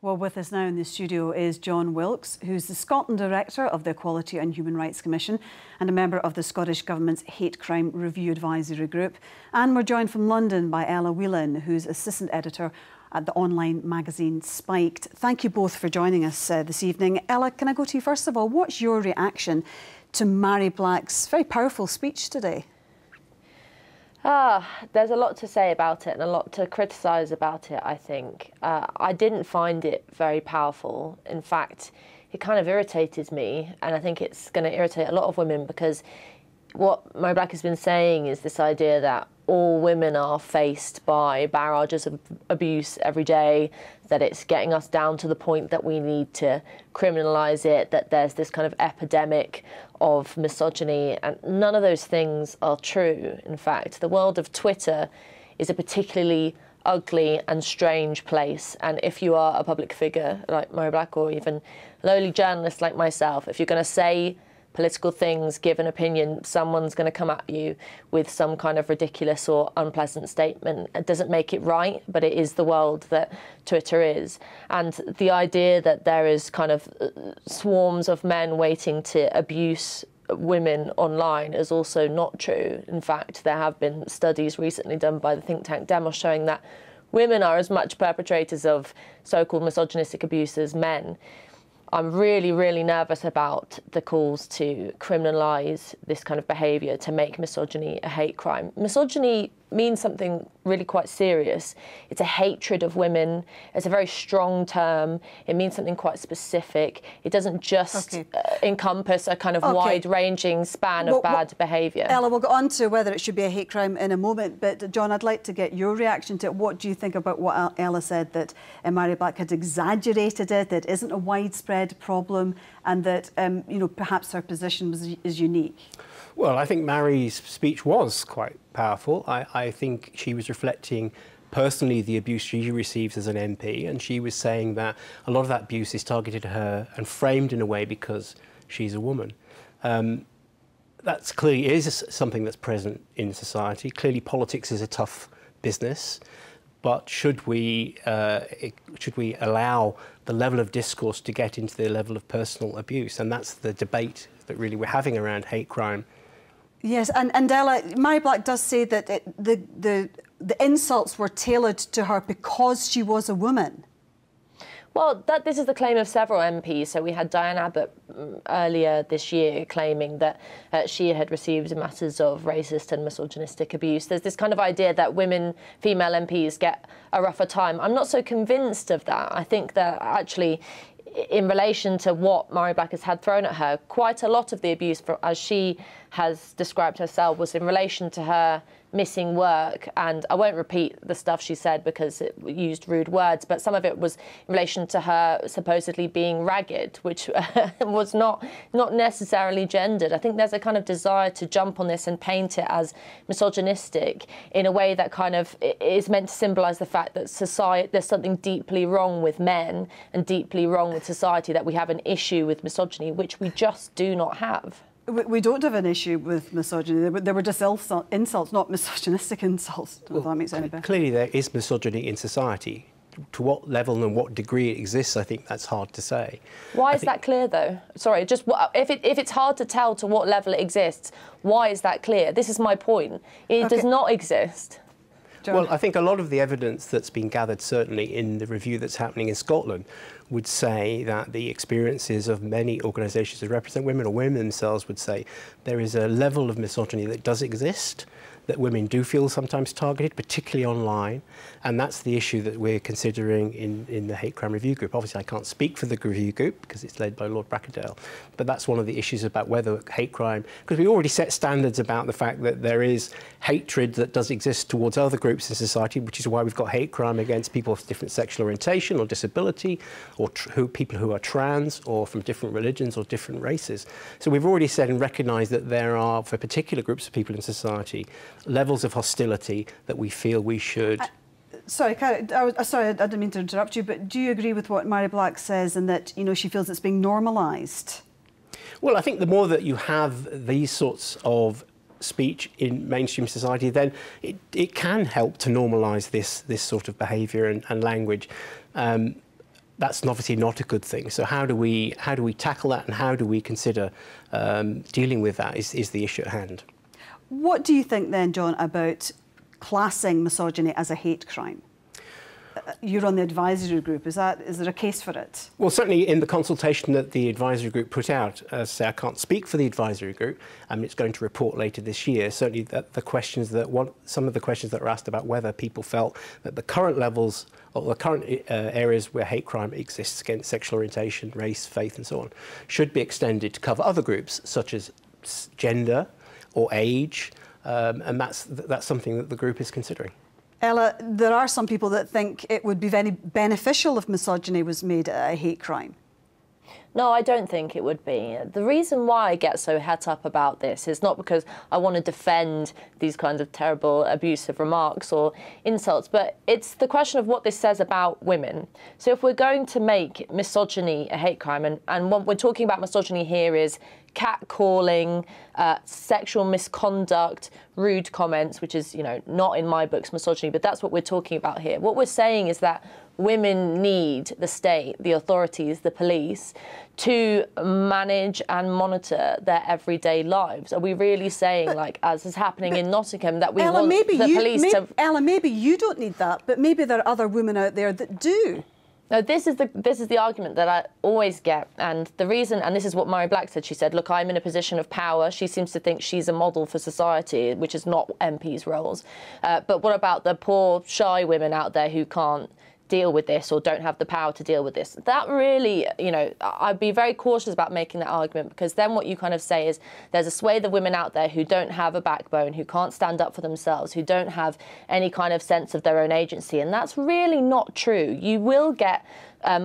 Well, with us now in the studio is John Wilkes, who's the Scotland Director of the Equality and Human Rights Commission and a member of the Scottish Government's Hate Crime Review Advisory Group. And we're joined from London by Ella Whelan, who's Assistant Editor at the online magazine Spiked. Thank you both for joining us this evening. Ella, can I go to you first of all? What's your reaction to Mhairi Black's very powerful speech today? There's a lot to say about it and a lot to criticise about it, I think. I didn't find it very powerful. In fact, it kind of irritated me, and I think it's going to irritate a lot of women, because what Mhairi Black has been saying is this idea that all women are faced by barrages of abuse every day, that it's getting us down to the point that we need to criminalise it, that there's this kind of epidemic of misogyny, and none of those things are true. In fact, the world of Twitter is a particularly ugly and strange place, and if you are a public figure like Mhairi Black, or even a lowly journalist like myself, if you're going to say political things, give an opinion, someone's going to come at you with some kind of ridiculous or unpleasant statement. It doesn't make it right, but it is the world that Twitter is. And the idea that there is kind of swarms of men waiting to abuse women online is also not true. In fact, there have been studies recently done by the think tank Demos showing that women are as much perpetrators of so-called misogynistic abuse as men. I'm really, really nervous about the calls to criminalise this kind of behaviour, to make misogyny a hate crime. Misogyny means something really quite serious. It's a hatred of women. It's a very strong term. It means something quite specific. It doesn't just encompass a kind of wide-ranging span of bad behaviour. Ella, we'll go on to whether it should be a hate crime in a moment, but John, I'd like to get your reaction to it. What do you think about what Ella said, that Mhairi Black had exaggerated it, that it isn't a widespread problem, and that you know, perhaps her position is unique? Well, I think Mhairi's speech was quite powerful. I think she was reflecting personally the abuse she receives as an MP, and she was saying that a lot of that abuse is targeted at her and framed in a way because she's a woman. That clearly is something that's present in society. Clearly, politics is a tough business, but should we allow the level of discourse to get into the level of personal abuse? And that's the debate that really we're having around hate crime. Yes, and Ella, Mhairi Black does say that the insults were tailored to her because she was a woman. Well, this is the claim of several MPs. So we had Diane Abbott earlier this year claiming that she had received masses of racist and misogynistic abuse. There's this kind of idea that female MPs get a rougher time. I'm not so convinced of that. I think that actually, in relation to what Mhairi Black has had thrown at her, quite a lot of the abuse, as she has described herself, was in relation to her missing work. And I won't repeat the stuff she said because it used rude words, but some of it was in relation to her supposedly being ragged, which was not necessarily gendered. I think there's a kind of desire to jump on this and paint it as misogynistic in a way that kind of is meant to symbolise the fact that there's something deeply wrong with men and deeply wrong with society, that we have an issue with misogyny, which we just do not have. We don't have an issue with misogyny. There were just insults, not misogynistic insults. If that makes any better. Clearly, there is misogyny in society. To what level and what degree it exists, I think that's hard to say. Why is that clear, though? Sorry, just if it's hard to tell to what level it exists, why is that clear? This is my point. It does not exist. John? Well, I think a lot of the evidence that's been gathered, certainly in the review that's happening in Scotland, would say that the experiences of many organisations that represent women, or women themselves, would say there is a level of misogyny that does exist, that women do feel sometimes targeted, particularly online, and that's the issue that we're considering in the Hate Crime Review Group. Obviously, I can't speak for the review group because it's led by Lord Brackendale, but that's one of the issues about whether hate crime, because we already set standards about the fact that there is hatred that does exist towards other groups in society, which is why we've got hate crime against people of different sexual orientation or disability, or people who are trans, or from different religions or different races. So we've already said and recognised that there are, for particular groups of people in society, levels of hostility that we feel we should... Sorry, sorry, I didn't mean to interrupt you, but do you agree with what Mhairi Black says, and that, you know, she feels it's being normalised? Well, I think the more that you have these sorts of speech in mainstream society, then it can help to normalise this sort of behaviour and language. that's obviously not a good thing. So how do we tackle that, and how do we consider dealing with that is the issue at hand. What do you think then, John, about classing misogyny as a hate crime? You're on the advisory group. Is there a case for it? Well, certainly in the consultation that the advisory group put out, say I can't speak for the advisory group. It's going to report later this year. Certainly, some of the questions that were asked about whether people felt that the current levels or the current areas where hate crime exists against sexual orientation, race, faith, and so on, should be extended to cover other groups such as gender or age, and that's something that the group is considering. Ella, there are some people that think it would be very beneficial if misogyny was made a hate crime. No, I don't think it would be. The reason why I get so het up about this is not because I want to defend these kinds of terrible abusive remarks or insults, but it's the question of what this says about women. So if we're going to make misogyny a hate crime, and what we're talking about misogyny here is catcalling, sexual misconduct, rude comments, which is, not in my books misogyny, but that's what we're talking about here. What we're saying is that women need the state, the authorities, the police to manage and monitor their everyday lives. Are we really saying, as is happening in Nottingham, that we Ella, want the police to... Ella, maybe you don't need that, but maybe there are other women out there that do. No, this is the argument that I always get, and the reason, and this is what Murray Black said. She said, look, I'm in a position of power. She seems to think she's a model for society, which is not MPs' roles. But what about the poor, shy women out there who can't deal with this or don't have the power to deal with this? That really, I'd be very cautious about making that argument, because then what you kind of say is there's a swathe of women out there who don't have a backbone, who can't stand up for themselves, who don't have any kind of sense of their own agency, and that's really not true. You will get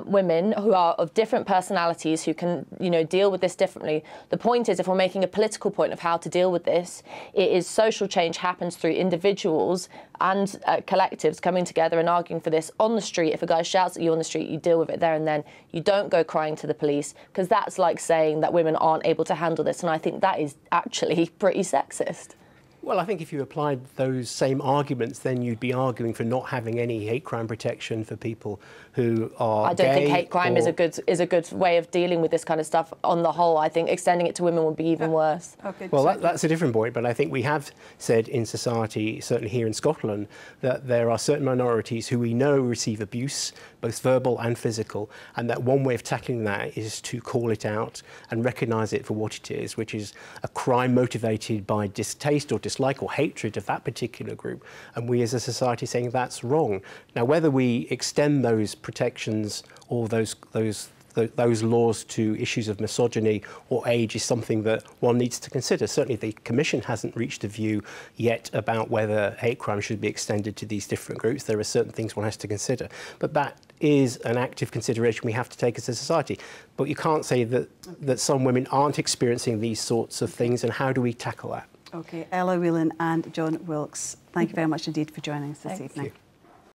women who are of different personalities who can, deal with this differently. The point is, if we're making a political point of how to deal with this, it is social change happens through individuals and collectives coming together and arguing for this on the street. If a guy shouts at you on the street, you deal with it there and then. You don't go crying to the police, because that's like saying that women aren't able to handle this, and I think that is actually pretty sexist. Well, I think if you applied those same arguments, then you'd be arguing for not having any hate crime protection for people who are I don't think hate crime is a good way of dealing with this kind of stuff on the whole. I think extending it to women would be even worse. Okay, well, that's a different point, but I think we have said in society, certainly here in Scotland, that there are certain minorities who we know receive abuse, both verbal and physical, and that one way of tackling that is to call it out and recognise it for what it is, which is a crime motivated by distaste or dislike or hatred of that particular group, and we as a society saying that's wrong. Now, whether we extend those protections or those laws to issues of misogyny or age is something that one needs to consider. Certainly the Commission hasn't reached a view yet about whether hate crime should be extended to these different groups. There are certain things one has to consider, but that is an active consideration we have to take as a society. But you can't say that some women aren't experiencing these sorts of things, and how do we tackle that? Okay, Ella Whelan and John Wilkes, thank you very much indeed for joining us this evening.